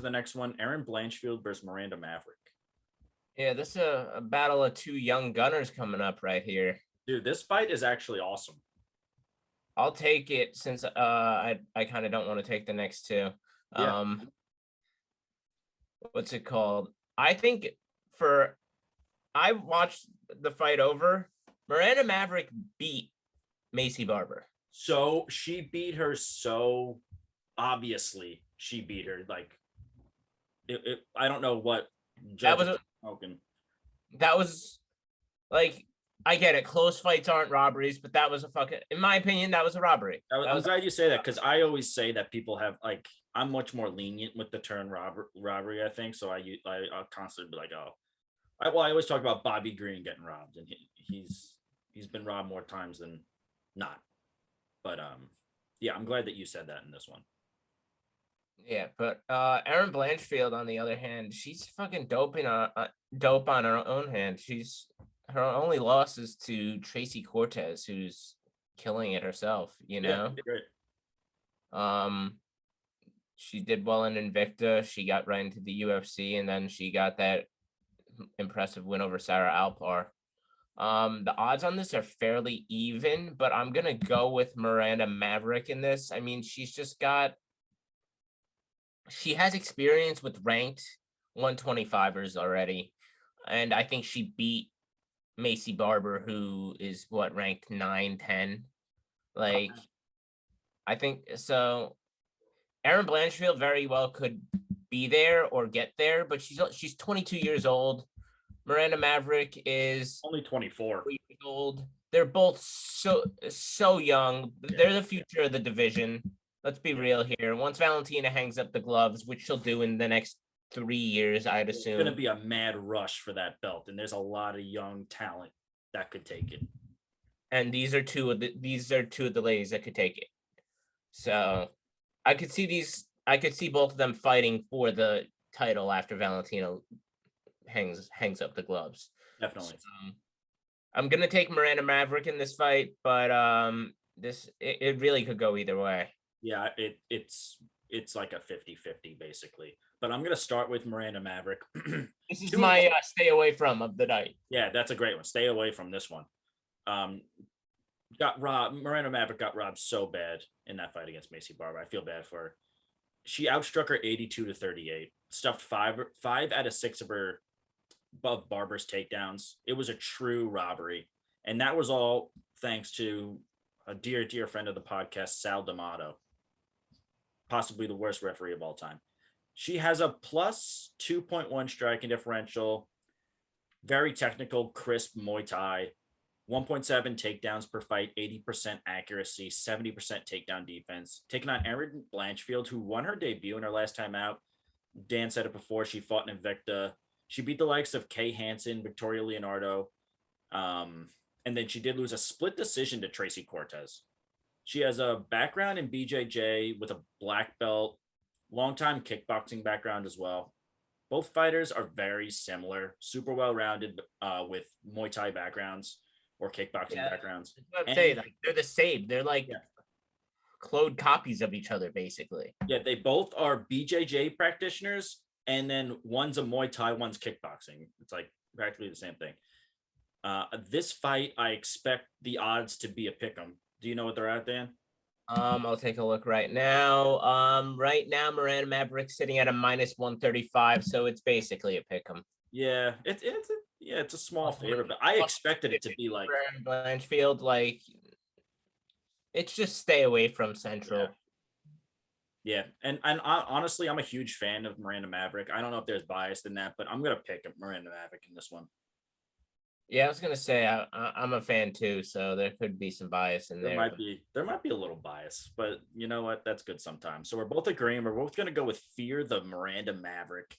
the next one. Erin Blanchfield versus Miranda Maverick. Yeah, this is a battle of two young gunners coming up right here. Dude, this fight is actually awesome. I'll take it since I kind of don't want to take the next two. Yeah. What's it called? I think I watched the fight over. Miranda Maverick beat Macy Barber. So she beat her so obviously. She beat her like I don't know what judges that was like, I get it. Close fights aren't robberies, but that was in my opinion, that was a robbery. I'm glad you say that because I always say that people have like, I'm much more lenient with the term robbery, I think. So I'll constantly be like, oh, I always talk about Bobby Green getting robbed, and he's been robbed more times than not. But yeah, I'm glad that you said that in this one. Yeah, but Erin Blanchfield, on the other hand, she's fucking dope on her own hand. Her only loss is to Tracy Cortez, who's killing it herself, you know? Yeah, great. She did well in Invicta. She got right into the UFC, and then she got that impressive win over Sarah Alpar. The odds on this are fairly even, but I'm gonna go with Miranda Maverick in this. I mean, she has experience with ranked 125ers already, and I think she beat Macy Barber, who is ranked 9-10. Like, I think so. Erin Blanchfield very well could be there or get there, but she's 22 years old. Miranda Maverick is only 24 years old. They're both so young. They're the future of the division. Let's be real here. Once Valentina hangs up the gloves, which she'll do in the next 3 years, I'd assume. It's going to be a mad rush for that belt, and there's a lot of young talent that could take it. And these are two of the ladies that could take it. So I could see both of them fighting for the title after Valentina hangs up the gloves. Definitely. So, I'm gonna take Miranda Maverick in this fight, but it really could go either way. Yeah, it's like a 50-50 basically. But I'm gonna start with Miranda Maverick. This is my stay away from of the night. Yeah, that's a great one. Stay away from this one. Got robbed. Miranda Maverick got robbed so bad in that fight against Macy Barber. I feel bad for her. She outstruck her 82-38. Stuffed five out of 6 of her above Barber's takedowns. It was a true robbery, and that was all thanks to a dear friend of the podcast, Sal D'Amato, possibly the worst referee of all time. She has a plus 2.1 striking differential, very technical, crisp Muay Thai, 1.7 takedowns per fight, 80% accuracy, 70% takedown defense. Taking on Erin Blanchfield, who won her debut in her last time out. Dan said it before, she fought in Invicta. She beat the likes of Kay Hansen, Victoria Leonardo, and then she did lose a split decision to Tracy Cortez. She has a background in BJJ with a black belt, longtime kickboxing background as well. Both fighters are very similar, super well-rounded with Muay Thai backgrounds or kickboxing backgrounds. They're the same. They're like cloned copies of each other, basically. Yeah, they both are BJJ practitioners, and then one's a Muay Thai, one's kickboxing. It's like practically the same thing. This fight, I expect the odds to be a pick'em. Do you know what they're at, Dan? I'll take a look right now. Right now, Miranda Maverick's sitting at a minus 135, so it's basically a pick'em. Yeah, it's a small favorite, but I expected it to be like Blanchfield. Like, it's just stay away from Central. Yeah, and honestly, I'm a huge fan of Miranda Maverick. I don't know if there's bias in that, but I'm gonna pick Miranda Maverick in this one. Yeah, I was gonna say I'm a fan too, so there could be some bias in there. There might be a little bias, but you know what? That's good sometimes. So we're both agreeing. We're both gonna go with Fear the Miranda Maverick.